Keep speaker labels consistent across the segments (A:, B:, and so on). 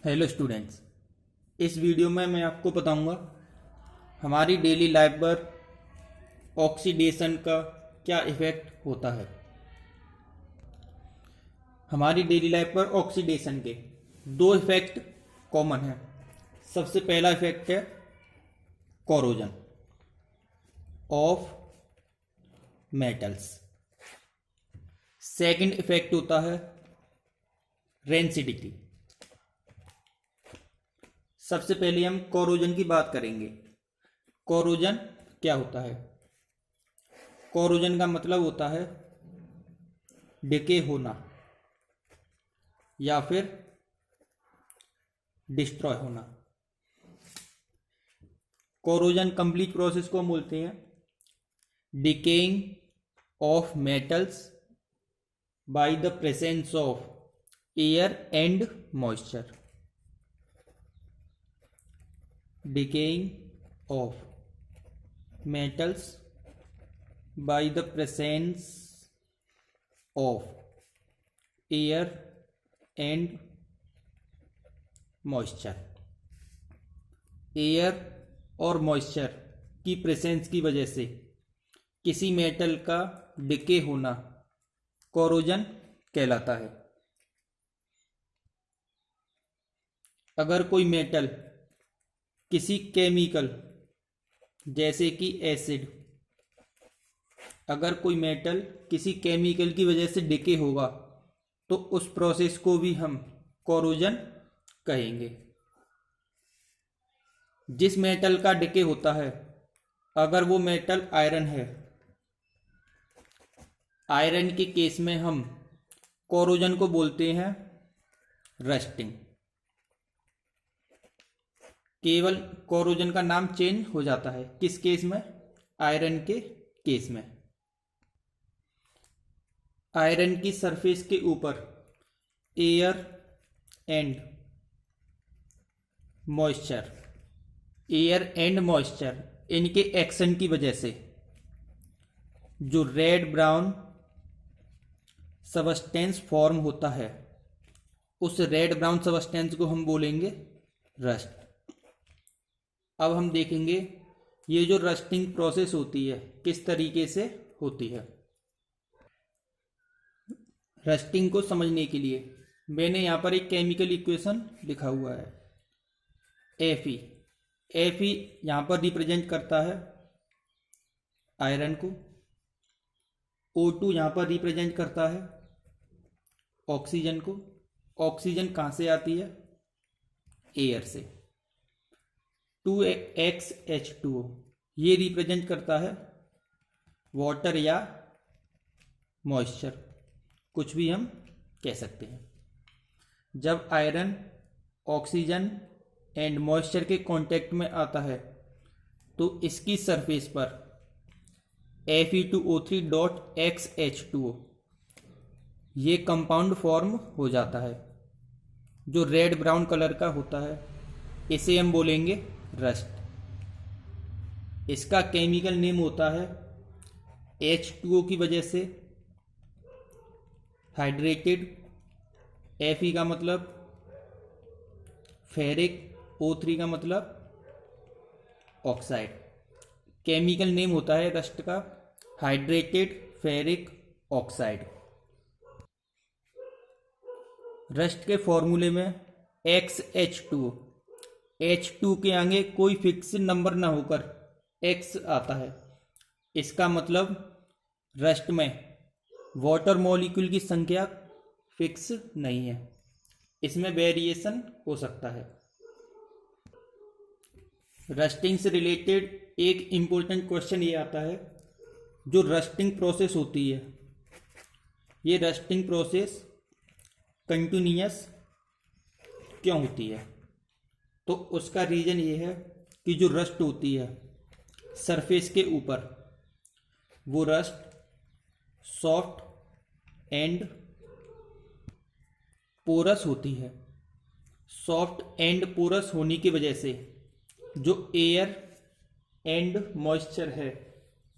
A: Hello students. इस video में मैं आपको बताऊंगा हमारी डेली लाइफ पर ऑक्सीडेशन का क्या इफ़ेक्ट होता है। हमारी डेली लाइफ पर ऑक्सीडेशन के दो इफ़ेक्ट कॉमन हैं। सबसे पहला इफ़ेक्ट है corrosion of metals. Second effect होता है रेंसिडिटी। सबसे पहले हम कोरोजन की बात करेंगे। कोरोजन क्या होता है? कोरोजन का मतलब होता है डिके होना या फिर डिस्ट्रॉय होना। कोरोजन कंप्लीट प्रोसेस को हम बोलते हैं decaying of metals by the presence of air and moisture. Decaying of metals by the presence of air and moisture। Air और मॉइस्चर की प्रेजेंस की वजह से किसी मेटल का डिके होना कोरोजन कहलाता है। अगर कोई मेटल किसी केमिकल जैसे कि एसिड, अगर कोई मेटल किसी केमिकल की वजह से डिके होगा तो उस प्रोसेस को भी हम कोरोजन कहेंगे। जिस मेटल का डिके होता है, अगर वो मेटल आयरन है, आयरन के केस में हम कोरोजन को बोलते हैं रस्टिंग। केवल कोरोजन का नाम चेंज हो जाता है। किस केस में? आयरन के केस में। आयरन की सरफेस के ऊपर air and moisture, air and moisture इनके एक्शन की वजह से जो रेड ब्राउन सबस्टेंस फॉर्म होता है, उस रेड ब्राउन सबस्टेंस को हम बोलेंगे रस्ट। अब हम देखेंगे ये जो रस्टिंग प्रोसेस होती है किस तरीके से होती है। रस्टिंग को समझने के लिए मैंने यहाँ पर एक केमिकल इक्वेशन लिखा हुआ है Fe। Fe यहाँ पर रिप्रेजेंट करता है आयरन को। O2 यहाँ पर रिप्रेजेंट करता है ऑक्सीजन को। ऑक्सीजन कहाँ से आती है? एयर से। 2XH2O ये रिप्रेजेंट करता है वाटर या मॉइस्चर, कुछ भी हम कह सकते हैं। जब आयरन ऑक्सीजन एंड मॉइस्चर के कांटेक्ट में आता है तो इसकी सरफेस पर Fe2O3.XH2O ये कंपाउंड फॉर्म हो जाता है जो रेड ब्राउन कलर का होता है। इसे हम बोलेंगे रस्ट। इसका केमिकल नेम होता है H2O की वजह से हाइड्रेटेड। Fe का मतलब फेरिक, O3 का मतलब ऑक्साइड। केमिकल नेम होता है रस्ट का हाइड्रेटेड फेरिक ऑक्साइड। रस्ट के फॉर्मूले में XH2O, H2 के आगे कोई फिक्स नंबर ना होकर X आता है। इसका मतलब रस्ट में वाटर मॉलिक्यूल की संख्या फिक्स नहीं है, इसमें वेरिएशन हो सकता है। रस्टिंग से रिलेटेड एक इम्पोर्टेंट क्वेश्चन ये आता है, जो रस्टिंग प्रोसेस होती है, ये रस्टिंग प्रोसेस कंटिन्यूअस क्यों होती है? तो उसका रीज़न ये है कि जो रस्ट होती है सरफेस के ऊपर, वो रस्ट सॉफ्ट एंड पोरस होती है। सॉफ्ट एंड पोरस होने की वजह से जो एयर एंड मॉइस्चर है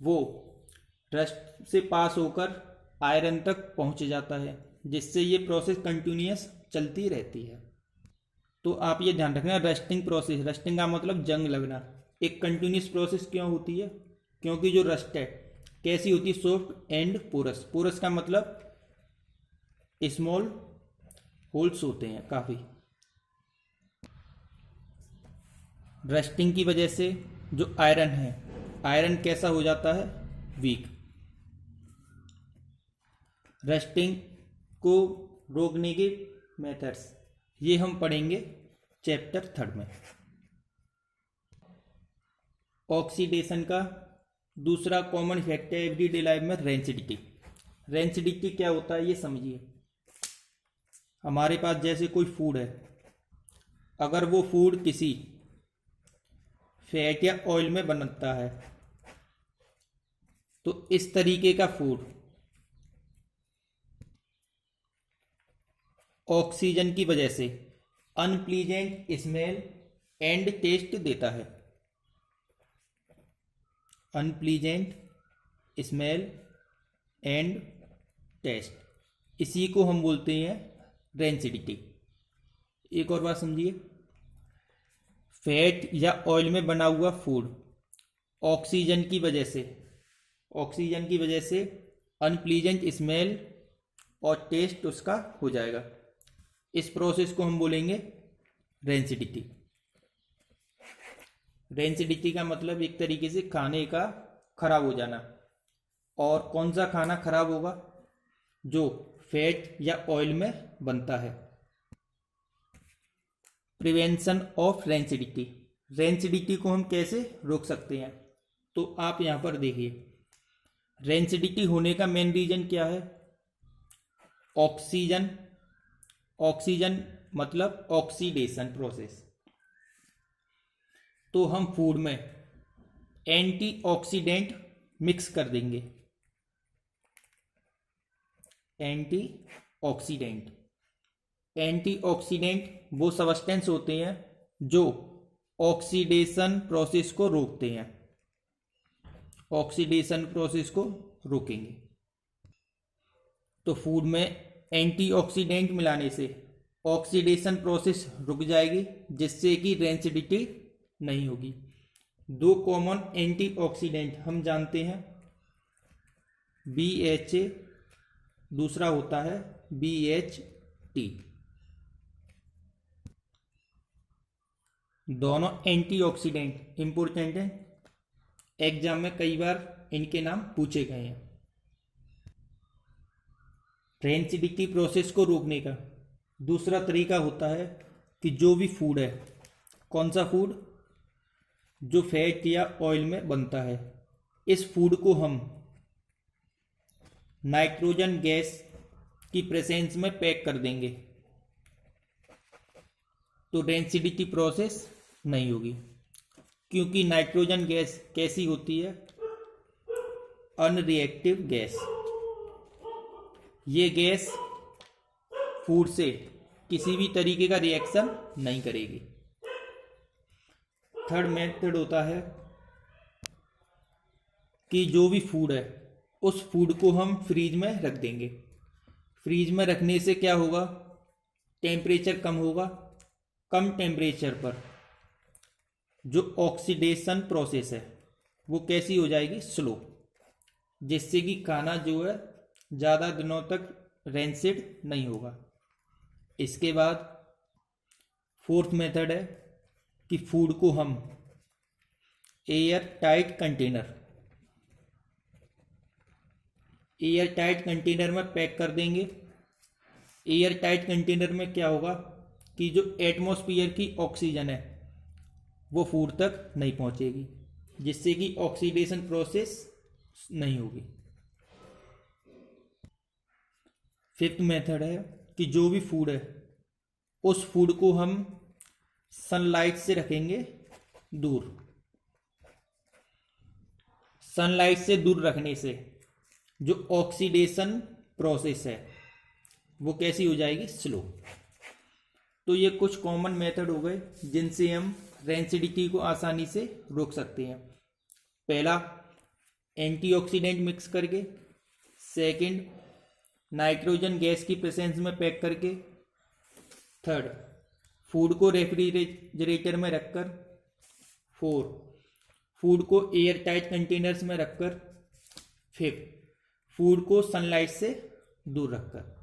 A: वो रस्ट से पास होकर आयरन तक पहुंच जाता है, जिससे ये प्रोसेस कंटिन्यूअस चलती रहती है। तो आप ये ध्यान रखना, रस्टिंग प्रोसेस, रस्टिंग का मतलब जंग लगना। एक कंटिन्यूस प्रोसेस क्यों होती है? क्योंकि जो रस्ट है कैसी होती है? Soft and porous. पोरस का मतलब स्मॉल होल्स होते हैं काफ़ी। रस्टिंग की वजह से जो आयरन है, आयरन कैसा हो जाता है? वीक। रस्टिंग को रोकने के मेथड्स ये हम पढ़ेंगे चैप्टर 3 में। ऑक्सीडेशन का दूसरा कॉमन इफेक्ट है एवरीडे लाइफ में रेंसिडिटी। रेंसिडिटी क्या होता है ये समझिए। हमारे पास जैसे कोई फूड है, अगर वो फूड किसी फैट या ऑयल में बनता है तो इस तरीके का फूड ऑक्सीजन की वजह से अनप्लीजेंट स्मेल एंड टेस्ट देता है। अनप्लीजेंट स्मेल एंड टेस्ट, इसी को हम बोलते हैं रेंसिडिटी। एक और बात समझिए, फैट या ऑयल में बना हुआ फूड ऑक्सीजन की वजह से अनप्लीजेंट स्मेल और टेस्ट उसका हो जाएगा। इस प्रोसेस को हम बोलेंगे रेंसिडिटी। रेंसिडिटी का मतलब एक तरीके से खाने का खराब हो जाना। और कौन सा खाना खराब होगा? जो फैट या ऑयल में बनता है। प्रिवेंशन ऑफ रेंसिडिटी, रेंसिडिटी को हम कैसे रोक सकते हैं? तो आप यहाँ पर देखिए, रेंसिडिटी होने का मेन रीजन क्या है? ऑक्सीजन। ऑक्सीजन मतलब ऑक्सीडेशन प्रोसेस। तो हम फूड में एंटीऑक्सीडेंट मिक्स कर देंगे। एंटीऑक्सीडेंट वो सब्सटेंस होते हैं जो ऑक्सीडेशन प्रोसेस को रोकते हैं। ऑक्सीडेशन प्रोसेस को रोकेंगे। तो फूड में एंटीऑक्सीडेंट मिलाने से ऑक्सीडेशन प्रोसेस रुक जाएगी, जिससे कि रेंसिडिटी नहीं होगी। दो कॉमन एंटीऑक्सीडेंट हम जानते हैं, BHA, दूसरा होता है BHT। दोनों एंटीऑक्सीडेंट इंपॉर्टेंट हैं, एग्जाम में कई बार इनके नाम पूछे गए हैं। रेंसिडिटी प्रोसेस को रोकने का दूसरा तरीका होता है कि जो भी फूड है, कौन सा फूड? जो फैट या ऑयल में बनता है, इस फूड को हम नाइट्रोजन गैस की प्रेजेंस में पैक कर देंगे तो रेंसिडिटी प्रोसेस नहीं होगी। क्योंकि नाइट्रोजन गैस कैसी होती है? Unreactive gas. ये गैस फूड से किसी भी तरीके का रिएक्शन नहीं करेगी। थर्ड मेथड होता है कि जो भी फूड है उस फूड को हम फ्रीज में रख देंगे। फ्रीज में रखने से क्या होगा? टेम्परेचर कम होगा। कम टेम्परेचर पर जो ऑक्सीडेशन प्रोसेस है वो कैसी हो जाएगी? स्लो, जिससे कि खाना जो है ज़्यादा दिनों तक रेंसिड नहीं होगा। इसके बाद फोर्थ मेथड है कि फूड को हम एयर टाइट कंटेनर में पैक कर देंगे। एयर टाइट कंटेनर में क्या होगा कि जो एटमॉस्फेयर की ऑक्सीजन है वो फूड तक नहीं पहुंचेगी, जिससे कि ऑक्सीडेशन प्रोसेस नहीं होगी। फिफ्थ मेथड है कि जो भी फूड है उस फूड को हम सनलाइट से रखेंगे दूर। सनलाइट से दूर रखने से जो ऑक्सीडेशन प्रोसेस है वो कैसी हो जाएगी? स्लो। तो ये कुछ कॉमन मेथड हो गए जिनसे हम रेंसिडिटी को आसानी से रोक सकते हैं। पहला, एंटीऑक्सीडेंट मिक्स करके। सेकंड, नाइट्रोजन गैस की प्रेजेंस में पैक करके। थर्ड, फूड को रेफ्रिजरेटर में रखकर। 4, फूड को एयर टाइट कंटेनर्स में रखकर। 5, फूड को सनलाइट से दूर रखकर।